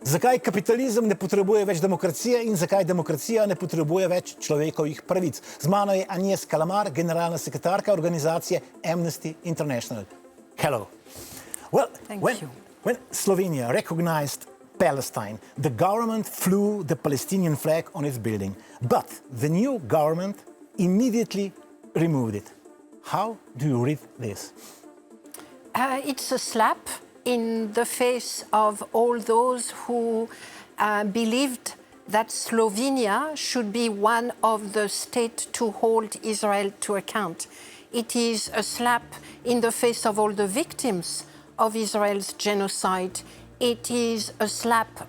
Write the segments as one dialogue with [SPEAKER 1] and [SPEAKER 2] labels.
[SPEAKER 1] Zakaj kapitalizem ne potrebuje več demokracije in zakaj demokracija ne potrebuje več človekovih pravic? Z mano je Agnes Callamard, generalna sekretarka organizacije Amnesty International. Hello. Well, when Slovenia recognized Palestine, the government flew the Palestinian flag on its building, but the new government immediately removed it. How do you read this?
[SPEAKER 2] It's a slap in the face of all those who believed that Slovenia should be one of the states to hold Israel to account. It is a slap in the face of all the victims of Israel's genocide. It is a slap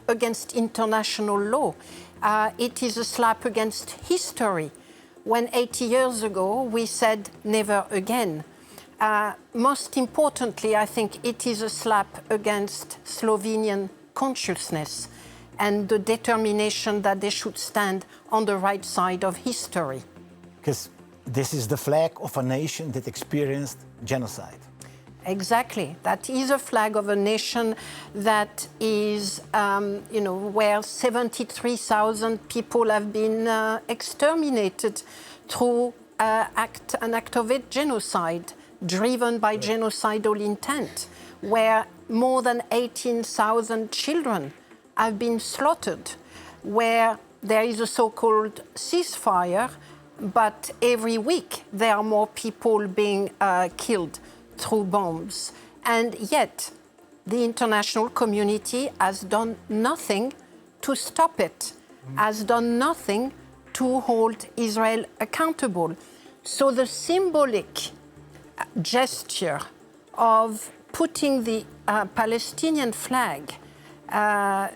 [SPEAKER 2] against international law. It is a slap against history. When 80 years ago we said never again. Most importantly, I think it is a slap against Slovenian consciousness and the determination that they should stand on the right side of history.
[SPEAKER 1] Because this is the flag of a nation that experienced genocide.
[SPEAKER 2] Exactly. That is a flag of a nation that is, where 73,000 people have been exterminated through an act of genocide, driven by genocidal intent, where more than 18,000 children have been slaughtered, where there is a so-called ceasefire, but every week there are more people being killed through bombs. And yet the international community has done nothing to stop it, has done nothing to hold Israel accountable. So the symbolic gesture of putting the Palestinian flag on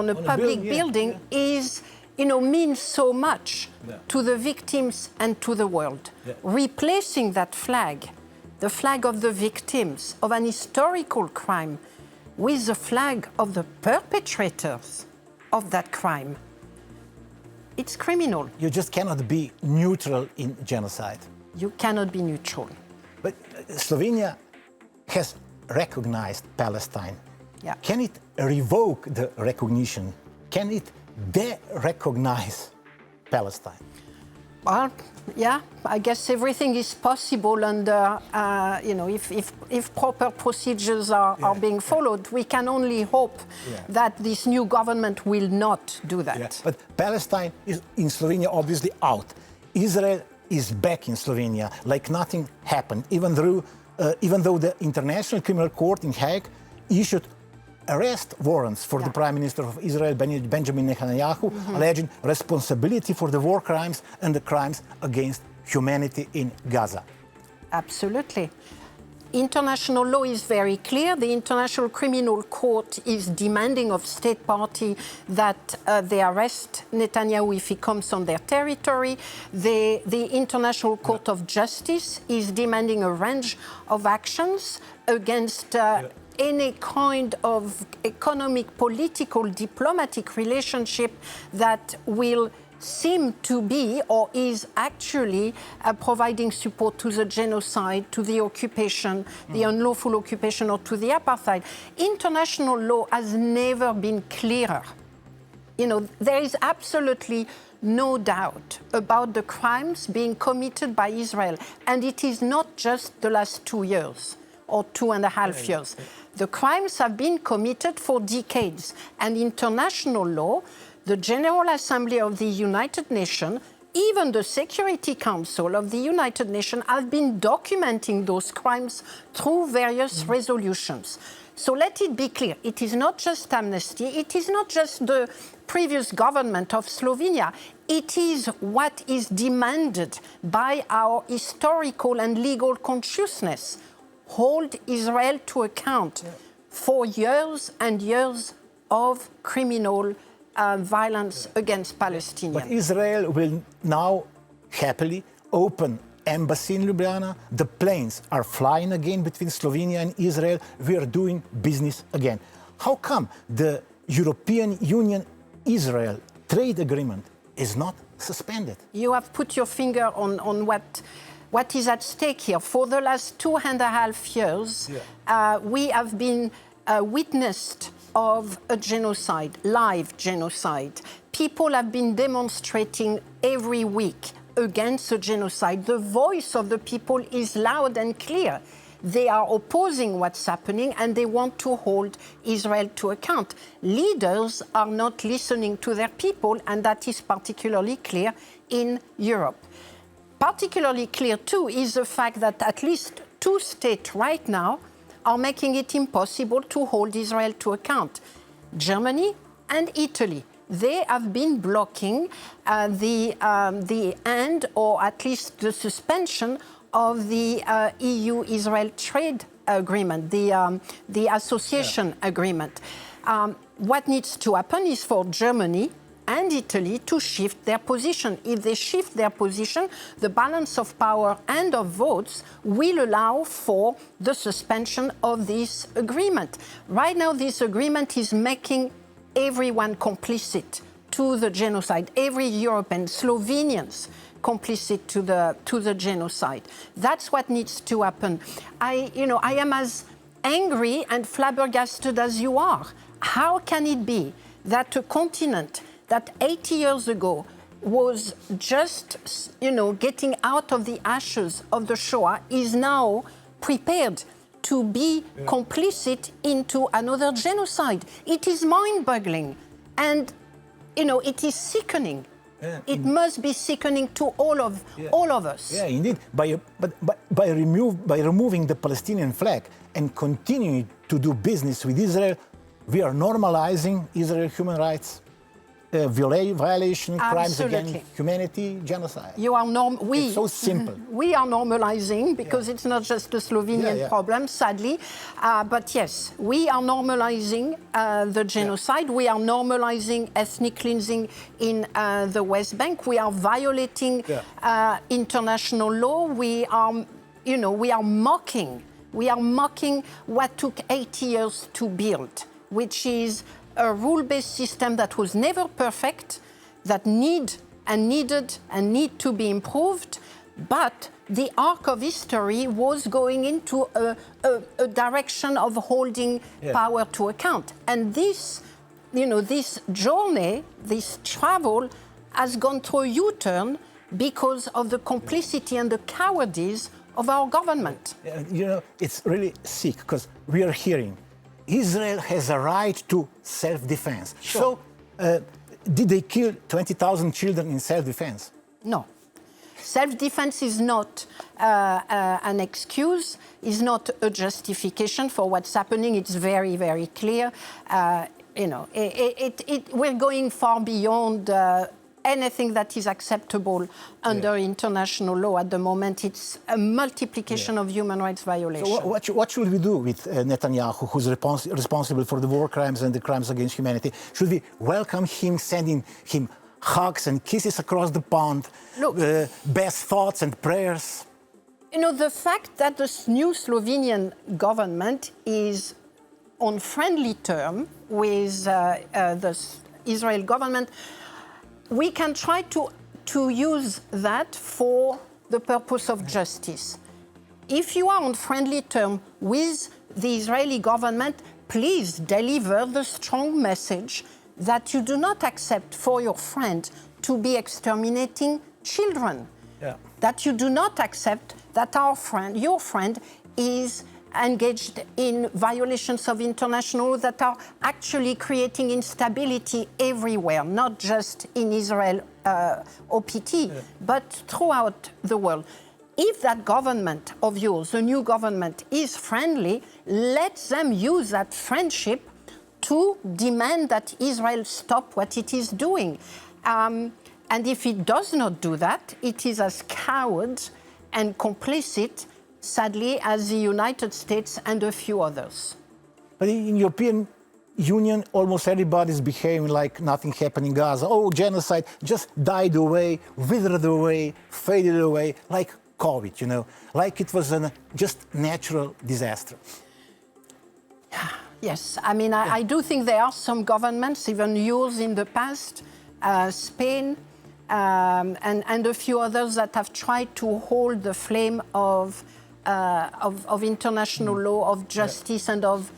[SPEAKER 2] a public building is, means so much to the victims and to the world. Replacing that flag, the flag of the victims of an historical crime, with the flag of the perpetrators of that crime, it's criminal.
[SPEAKER 1] You just cannot be neutral in genocide.
[SPEAKER 2] You cannot be neutral.
[SPEAKER 1] But Slovenia has recognized Palestine.
[SPEAKER 2] Yeah.
[SPEAKER 1] Can it revoke the recognition? Can it de-recognize Palestine?
[SPEAKER 2] Well, yeah, I guess everything is possible under, if proper procedures are being followed. We can only hope that this new government will not do that.
[SPEAKER 1] Yeah. But Palestine is in Slovenia obviously out. Israel is back in Slovenia, like nothing happened, even though the International Criminal Court in Hague issued arrest warrants for the Prime Minister of Israel, Benjamin Netanyahu, alleging responsibility for the war crimes and the crimes against humanity in Gaza.
[SPEAKER 2] Absolutely. International law is very clear. The International Criminal Court is demanding of state party that they arrest Netanyahu if he comes on their territory. The International Court of Justice is demanding a range of actions against any kind of economic, political, diplomatic relationship that will seem to be or is actually providing support to the genocide, to the occupation, the unlawful occupation, or to the apartheid. International law has never been clearer. There is absolutely no doubt about the crimes being committed by Israel. And it is not just the last 2 years or 2.5 years. The crimes have been committed for decades. And international law, the General Assembly of the United Nations, even the Security Council of the United Nations have been documenting those crimes through various resolutions. So let it be clear, it is not just Amnesty, it is not just the previous government of Slovenia, it is what is demanded by our historical and legal consciousness. Hold Israel to account for years and years of criminal violence against Palestinians.
[SPEAKER 1] But Israel will now happily open embassy in Ljubljana. The planes are flying again between Slovenia and Israel. We are doing business again. How come the European Union-Israel trade agreement is not suspended?
[SPEAKER 2] You have put your finger on what is at stake here. For the last 2.5 years, we have been witnessed of a genocide, live genocide. People have been demonstrating every week against a genocide. The voice of the people is loud and clear. They are opposing what's happening and they want to hold Israel to account. Leaders are not listening to their people, and that is particularly clear in Europe. Particularly clear, too, is the fact that at least 2 states right now are making it impossible to hold Israel to account. Germany and Italy. They have been blocking the end, or at least the suspension, of the EU-Israel trade agreement, the association agreement. What needs to happen is for Germany and Italy to shift their position. If they shift their position, the balance of power and of votes will allow for the suspension of this agreement. Right now, this agreement is making everyone complicit to the genocide. Every European, Slovenians, complicit to the genocide. That's what needs to happen. I am as angry and flabbergasted as you are. How can it be that a continent that 80 years ago was just, getting out of the ashes of the Shoah is now prepared to be complicit into another genocide? It is mind-boggling, and, it is sickening. Yeah. It must be sickening to all of us.
[SPEAKER 1] Yeah, indeed. By removing the Palestinian flag and continuing to do business with Israel, we are normalizing Israel's human rights violation, crimes against humanity, genocide. It's so simple.
[SPEAKER 2] We are normalizing, because it's not just a Slovenian problem, sadly. But yes, we are normalizing the genocide. We are normalizing ethnic cleansing in the West Bank. We are violating international law. We are mocking what took 80 years to build, which is a rule-based system that was never perfect, that needed to be improved, but the arc of history was going into a direction of holding power to account. And this journey, this travel, has gone through a U-turn because of the complicity and the cowardice of our government.
[SPEAKER 1] It's really sick, because we are hearing Israel has a right to self-defense.
[SPEAKER 2] Sure.
[SPEAKER 1] So, did they kill 20,000 children in self-defense?
[SPEAKER 2] No. Self-defense is not an excuse, is not a justification for what's happening. It's very, very clear. We're going far beyond anything that is acceptable under international law at the moment. It's a multiplication of human rights violations.
[SPEAKER 1] So what should we do with Netanyahu, who's responsible for the war crimes and the crimes against humanity? Should we welcome him, sending him hugs and kisses across the pond, best thoughts and prayers?
[SPEAKER 2] The fact that this new Slovenian government is on friendly terms with the Israel government, we can try to use that for the purpose of justice. If you are on friendly terms with the Israeli government, please deliver the strong message that you do not accept for your friend to be exterminating children. That you do not accept that your friend is engaged in violations of international law that are actually creating instability everywhere, not just in Israel, OPT, but throughout the world. If that government of yours, the new government, is friendly, let them use that friendship to demand that Israel stop what it is doing. And if it does not do that, it is as coward and complicit, sadly, as the United States and a few others.
[SPEAKER 1] But in European Union, almost everybody's behaving like nothing happened in Gaza. Oh, genocide just died away, withered away, faded away, like COVID, like it was a just natural disaster.
[SPEAKER 2] Yes, I mean, I do think there are some governments, even yours in the past, Spain, and a few others that have tried to hold the flame of international law, of justice, and of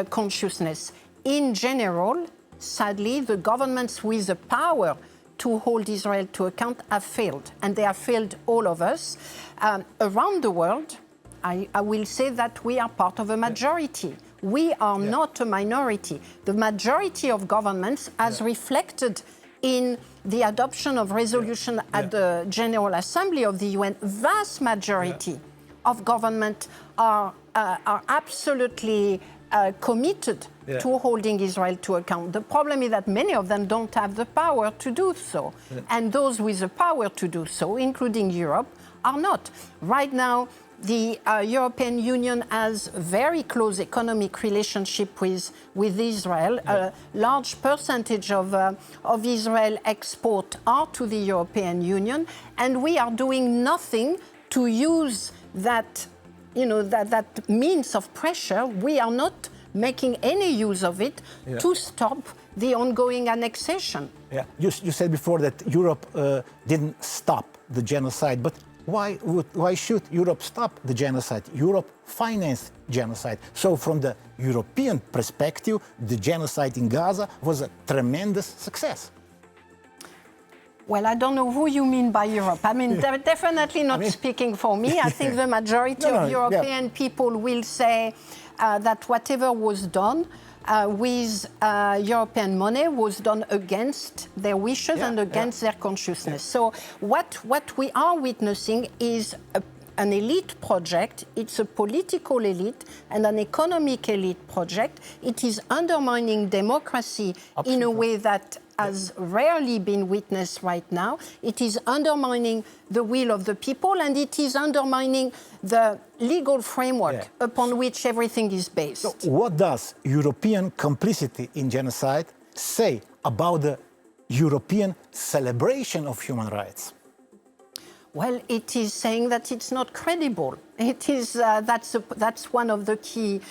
[SPEAKER 2] consciousness. In general, sadly, the governments with the power to hold Israel to account have failed, and they have failed all of us. Around the world, I will say that we are part of a majority. We are not a minority. The majority of governments, as reflected in the adoption of resolution at the General Assembly of the UN, vast majority of government are absolutely committed to holding Israel to account. The problem is that many of them don't have the power to do so. And those with the power to do so, including Europe, are not. Right now, the European Union has a very close economic relationship with Israel. A large percentage of Israel export are to the European Union, and we are doing nothing to use that, that means of pressure. We are not making any use of it to stop the ongoing annexation.
[SPEAKER 1] Yeah, you said before that Europe didn't stop the genocide, but why should Europe stop the genocide? Europe financed genocide. So from the European perspective, the genocide in Gaza was a tremendous success.
[SPEAKER 2] Well, I don't know who you mean by Europe. I mean, they're definitely not speaking for me. I think the majority of European people will say that whatever was done with European money was done against their wishes and against their consciousness. So what we are witnessing is an elite project. It's a political elite and an economic elite project. It is undermining democracy in a way that has rarely been witnessed right now. It is undermining the will of the people, and it is undermining the legal framework upon which everything is based.
[SPEAKER 1] So what does European complicity in genocide say about the European celebration of human rights?
[SPEAKER 2] Well, it is saying that it's not credible. It is that's one of the key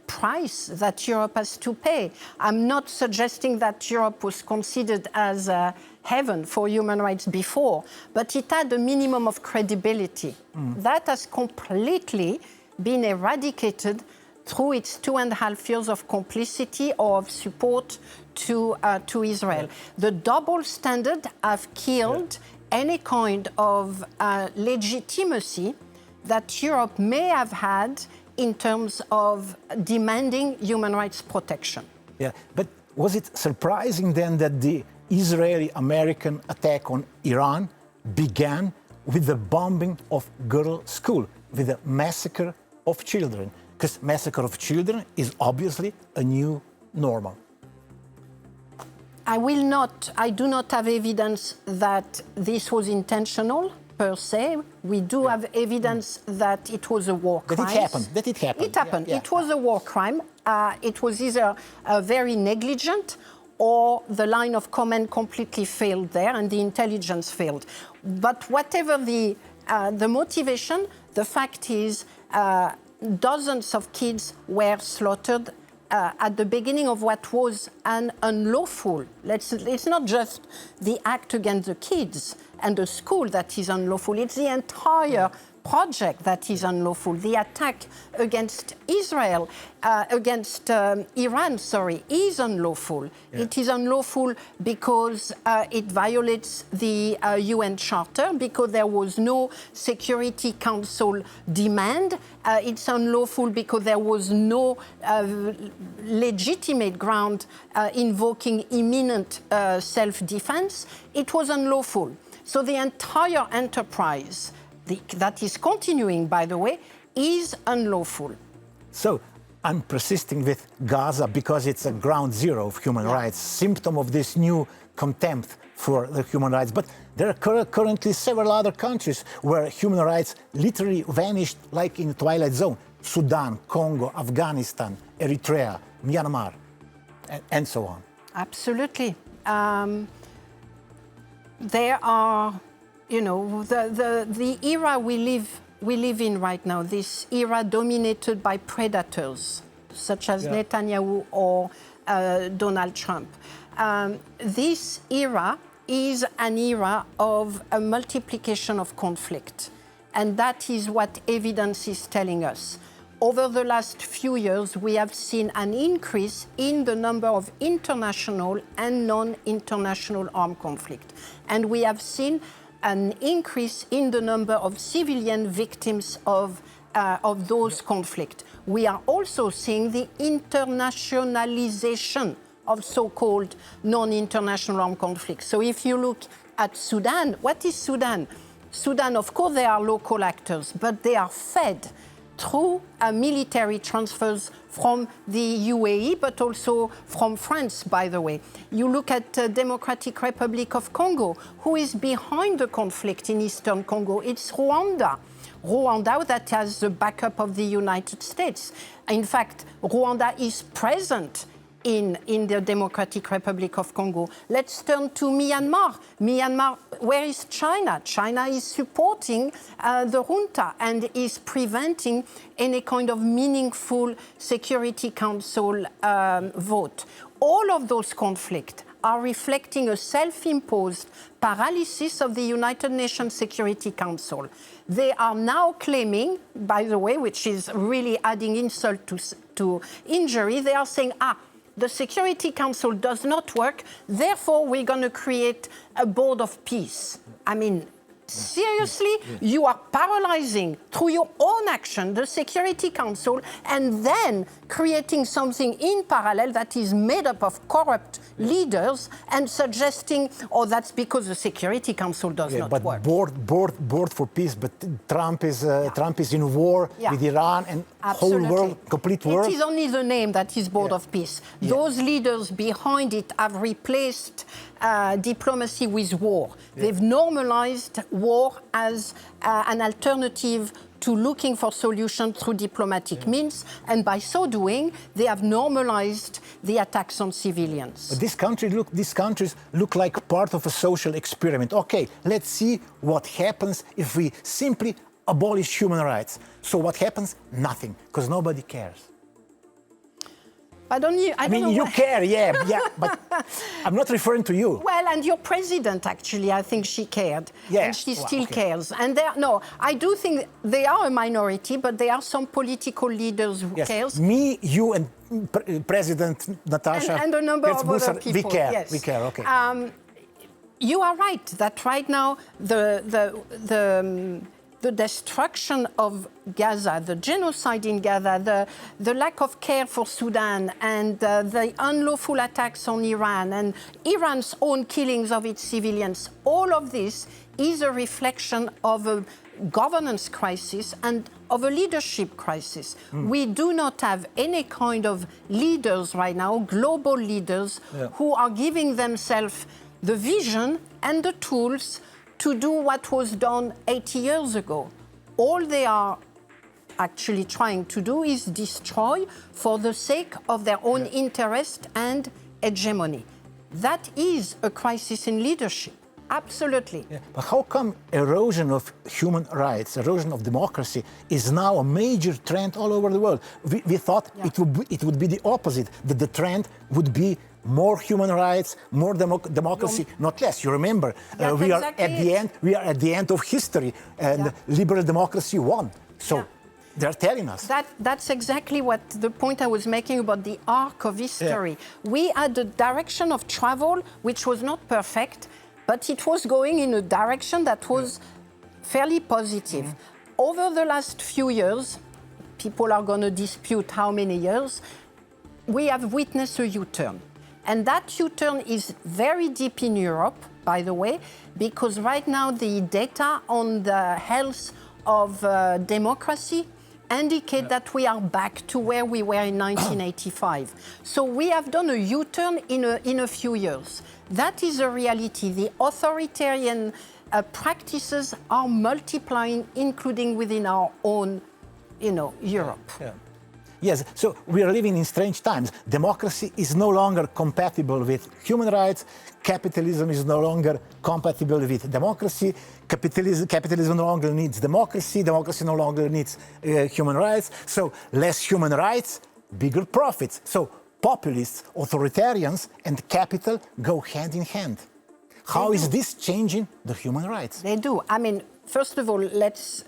[SPEAKER 2] price that Europe has to pay. I'm not suggesting that Europe was considered as heaven for human rights before, but it had a minimum of credibility. That has completely been eradicated through its 2.5 years of complicity or of support to Israel. The double standard have killed any kind of legitimacy that Europe may have had in terms of demanding human rights protection.
[SPEAKER 1] Yeah, but was it surprising then that the Israeli-American attack on Iran began with the bombing of girls' school, with the massacre of children? Because massacre of children is obviously a new normal.
[SPEAKER 2] I do not have evidence that this was intentional, per se. We do have evidence that it was a war crime.
[SPEAKER 1] That it happened.
[SPEAKER 2] It happened. It was a war crime. It was either very negligent or the line of command completely failed there and the intelligence failed. But whatever the motivation, the fact is dozens of kids were slaughtered at the beginning of what was an unlawful. It's not just the act against the kids and the school that is unlawful. It's the entire project that is unlawful. The attack against Israel, against Iran, is unlawful. It is unlawful because it violates the UN Charter, because there was no Security Council demand. It's unlawful because there was no legitimate ground invoking imminent self-defense. It was unlawful. So the entire enterprise, that is continuing, by the way, is unlawful.
[SPEAKER 1] So I'm persisting with Gaza because it's a ground zero of human rights, symptom of this new contempt for the human rights. But there are currently several other countries where human rights literally vanished like in the Twilight Zone. Sudan, Congo, Afghanistan, Eritrea, Myanmar, and so on.
[SPEAKER 2] Absolutely. There are, the era we live in right now, this era dominated by predators, such as Netanyahu or Donald Trump. This era is an era of a multiplication of conflict. And that is what evidence is telling us. over the last few years, we have seen an increase in the number of international and non-international armed conflict. And we have seen an increase in the number of civilian victims of those conflicts. We are also seeing the internationalization of so-called non-international armed conflicts. So if you look at Sudan, what is Sudan? Sudan, of course, they are local actors, but they are fed through military transfers from the UAE, but also from France, by the way. You look at the Democratic Republic of Congo. Who is behind the conflict in eastern Congo? It's Rwanda. Rwanda that has the backup of the United States. In fact, Rwanda is present in the Democratic Republic of Congo. Let's turn to Myanmar. Myanmar, where is China? China is supporting the junta and is preventing any kind of meaningful Security Council vote. All of those conflicts are reflecting a self-imposed paralysis of the United Nations Security Council. They are now claiming, by the way, which is really adding insult to injury, they are saying, the Security Council does not work, therefore we're going to create a board of peace. I mean, seriously, you are paralyzing through your own action the Security Council and then creating something in parallel that is made up of corrupt leaders and suggesting, oh, that's because the Security Council does not work.
[SPEAKER 1] Board for peace, but Trump is in war with Iran and whole world, complete world.
[SPEAKER 2] It is only the name that is board of peace. Those leaders behind it have replaced diplomacy with war. They've normalized war as an alternative to looking for solutions through diplomatic means, and by so doing, they have normalized the attacks on civilians.
[SPEAKER 1] But these countries look like part of a social experiment. Okay, let's see what happens if we simply abolish human rights. So what happens? Nothing, because nobody cares.
[SPEAKER 2] I don't know
[SPEAKER 1] you care, but I'm not referring to you.
[SPEAKER 2] Well, and your president, actually, I think she cared, and she still cares. And I do think they are a minority, but there are some political leaders who cares.
[SPEAKER 1] Me, you, and President Natasha,
[SPEAKER 2] and a number of other people.
[SPEAKER 1] We care. Okay.
[SPEAKER 2] You are right that right now the destruction of Gaza, the genocide in Gaza, the lack of care for Sudan, and the unlawful attacks on Iran, and Iran's own killings of its civilians, all of this is a reflection of a governance crisis and of a leadership crisis. We do not have any kind of leaders right now, global leaders, who are giving themselves the vision and the tools to do what was done 80 years ago. All they are actually trying to do is destroy for the sake of their own interest and hegemony. That is a crisis in leadership, absolutely.
[SPEAKER 1] But how come erosion of human rights, erosion of democracy is now a major trend all over the world? We thought it would be the opposite, that the trend would be more human rights, more democracy, not less. You remember, we are at the end of history, and liberal democracy won. So they're telling us.
[SPEAKER 2] That's exactly what the point I was making about the arc of history. We had a direction of travel which was not perfect, but it was going in a direction that was fairly positive. Over the last few years, people are going to dispute how many years, we have witnessed a U-turn. And that U-turn is very deep in Europe, by the way, because right now the data on the health of democracy indicate that we are back to where we were in 1985. So we have done a U-turn in a few years. That is a reality. The authoritarian practices are multiplying, including within our own, Europe.
[SPEAKER 1] Yes, so we are living in strange times. Democracy is no longer compatible with human rights. Capitalism is no longer compatible with democracy. Capitalism no longer needs democracy. Democracy no longer needs human rights. So less human rights, bigger profits. So populists, authoritarians, and capital go hand in hand. How is this changing the human rights?
[SPEAKER 2] They do. I mean, first of all, let's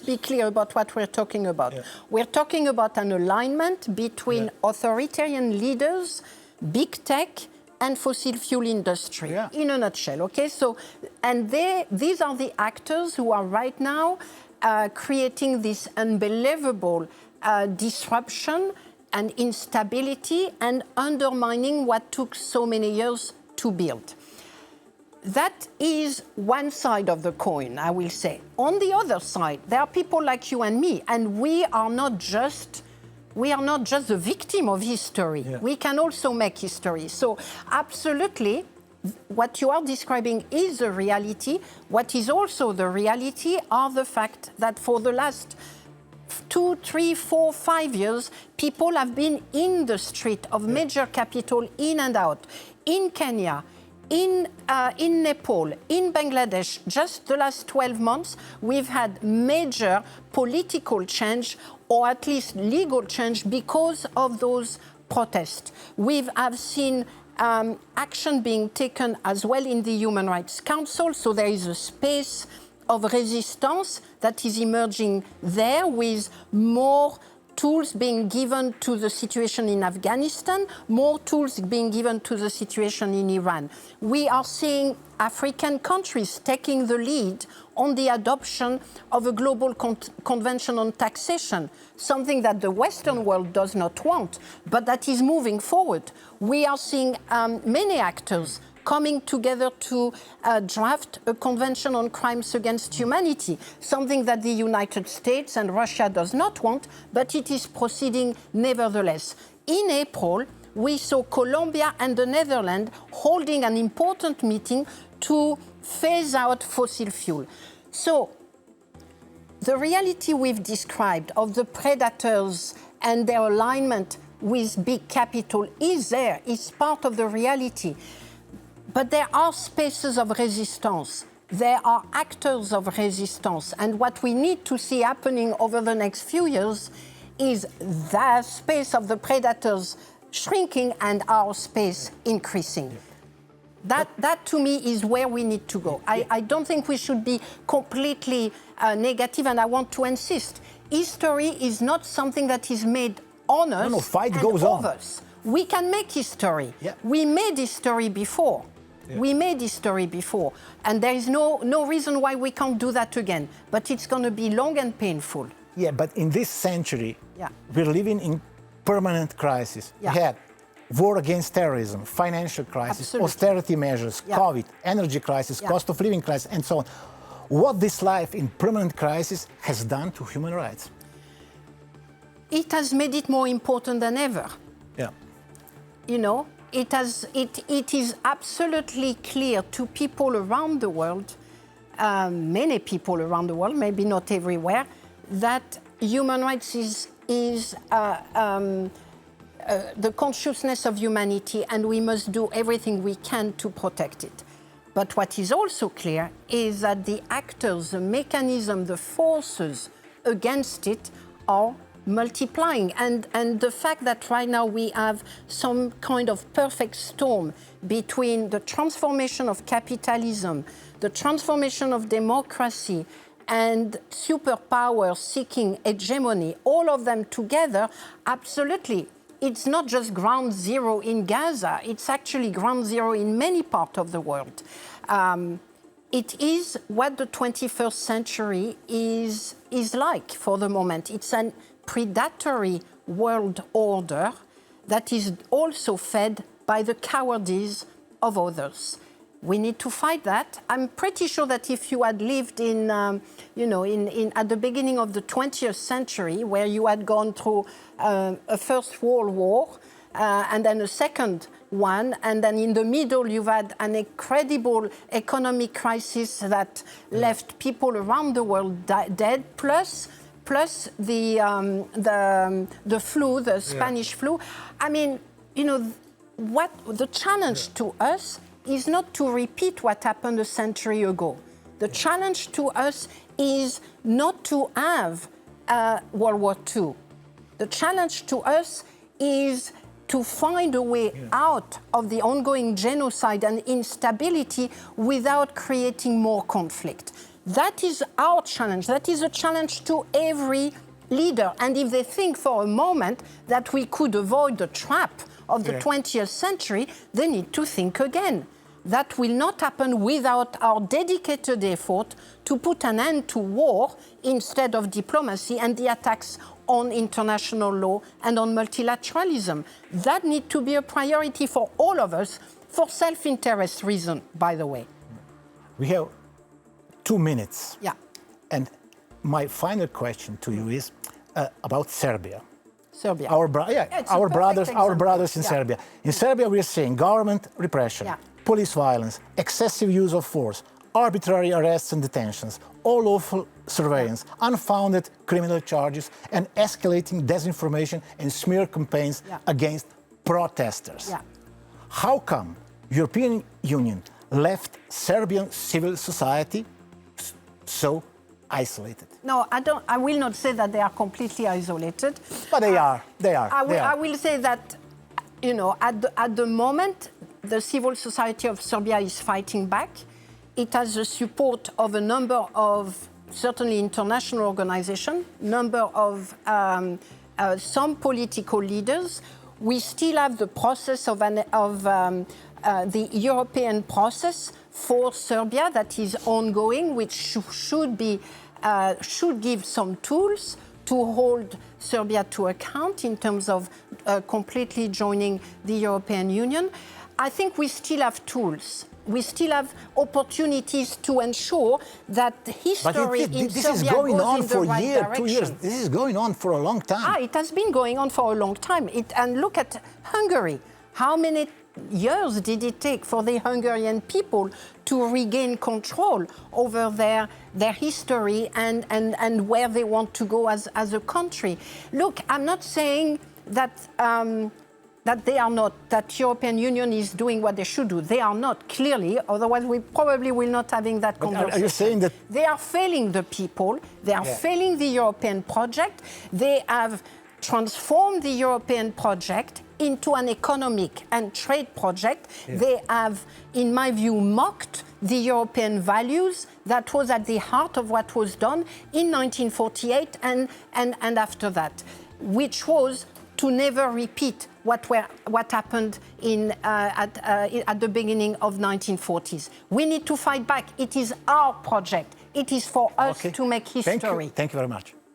[SPEAKER 2] be clear about what we're talking about.
[SPEAKER 1] Yeah.
[SPEAKER 2] We're talking about an alignment between authoritarian leaders, big tech, and fossil fuel industry, in a nutshell, okay? So, and these are the actors who are right now creating this unbelievable disruption and instability and undermining what took so many years to build. That is one side of the coin, I will say. On the other side, there are people like you and me, and we are not just the victim of history. Yeah. We can also make history. So absolutely, what you are describing is the reality. What is also the reality are the fact that for the last 2, 3, 4, 5 years, people have been in the street of major capital, in and out, in Kenya, in Nepal, in Bangladesh. Just the last 12 months, we've had major political change, or at least legal change, because of those protests. We have seen action being taken as well in the Human Rights Council, so there is a space of resistance that is emerging there, with more tools being given to the situation in Afghanistan, more tools being given to the situation in Iran. We are seeing African countries taking the lead on the adoption of a global convention on taxation, something that the Western world does not want, but that is moving forward. We are seeing many actors coming together to draft a convention on crimes against humanity, something that the United States and Russia does not want, but it is proceeding nevertheless. In April, we saw Colombia and the Netherlands holding an important meeting to phase out fossil fuel. So the reality we've described of the predators and their alignment with big capital is there, is part of the reality. But there are spaces of resistance. There are actors of resistance. And what we need to see happening over the next few years is the space of the predators shrinking and our space increasing. That to me is where we need to go. I don't think we should be completely negative, and I want to insist. History is not something that is made on us.
[SPEAKER 1] No, fight
[SPEAKER 2] and
[SPEAKER 1] goes on.
[SPEAKER 2] Us. We can make history.
[SPEAKER 1] Yeah.
[SPEAKER 2] We made history before. Yeah. We made history before, and there is no reason why we can't do that again. But it's going to be long and painful.
[SPEAKER 1] Yeah, but in this century, we're living in permanent crisis.
[SPEAKER 2] Yeah.
[SPEAKER 1] We had war against terrorism, financial crisis,
[SPEAKER 2] Absolutely.
[SPEAKER 1] austerity measures, COVID, energy crisis, cost of living crisis, and so on. What this life in permanent crisis has done to human rights?
[SPEAKER 2] It has made it more important than ever.
[SPEAKER 1] Yeah.
[SPEAKER 2] You know, it is absolutely clear to people around the world, many people around the world, maybe not everywhere, that human rights is the consciousness of humanity, and we must do everything we can to protect it. But what is also clear is that the actors, the mechanism, the forces against it are multiplying. And the fact that right now we have some kind of perfect storm between the transformation of capitalism, the transformation of democracy, and superpower seeking hegemony, all of them together, absolutely. It's not just ground zero in Gaza, it's actually ground zero in many parts of the world. It is what the 21st century is like for the moment. It's a predatory world order that is also fed by the cowardice of others. We need to fight that. I'm pretty sure that if you had lived in at the beginning of the 20th century, where you had gone through a First World War and then a second one, and then in the middle you've had an incredible economic crisis that left people around the world dead, plus the flu, the Spanish flu. I mean, what the challenge to us is not to repeat what happened a century ago. The challenge to us is not to have World War II. The challenge to us is to find a way out of the ongoing genocide and instability without creating more conflict. That is our challenge. That is a challenge to every leader. And if they think for a moment that we could avoid the trap of the 20th century, they need to think again. That will not happen without our dedicated effort to put an end to war instead of diplomacy and the attacks on international law and on multilateralism. That needs to be a priority for all of us, for self-interest reasons, by the way.
[SPEAKER 1] We have 2 minutes.
[SPEAKER 2] Yeah.
[SPEAKER 1] And my final question to you is about Serbia.
[SPEAKER 2] Serbia.
[SPEAKER 1] Our brothers in Serbia. In Serbia, we are seeing government repression, police violence, excessive use of force, arbitrary arrests and detentions, unlawful surveillance, unfounded criminal charges, and escalating disinformation and smear campaigns against protesters. How come European Union left Serbian civil society so isolated?
[SPEAKER 2] No, I will not say that they are completely isolated.
[SPEAKER 1] But they are.
[SPEAKER 2] I will say that, you know, at the moment, the civil society of Serbia is fighting back. It has the support of a number of, certainly international organizations, number of some political leaders. We still have the process of the European process for Serbia that is ongoing, which should give some tools to hold Serbia to account in terms of completely joining the European Union. I think we still have tools. We still have opportunities to ensure that history in
[SPEAKER 1] this
[SPEAKER 2] Serbia
[SPEAKER 1] is going
[SPEAKER 2] goes
[SPEAKER 1] on
[SPEAKER 2] in the
[SPEAKER 1] for
[SPEAKER 2] right
[SPEAKER 1] years,
[SPEAKER 2] direction.
[SPEAKER 1] 2 years. This is going on for a long time.
[SPEAKER 2] It has been going on for a long time. And look at Hungary. How many years did it take for the Hungarian people to regain control over their history and where they want to go as a country? Look, I'm not saying that that European Union is doing what they should do. They are not, clearly, otherwise we probably will not having that conversation.
[SPEAKER 1] Are you saying that
[SPEAKER 2] they are failing the people, they are failing the European project, they have transformed the European project into an economic and trade project. They have, in my view, mocked the European values that was at the heart of what was done in 1948 and after that, which was to never repeat what happened at the beginning of 1940s. We need to fight back. It is our project. It is for us to make history.
[SPEAKER 1] Thank you very much.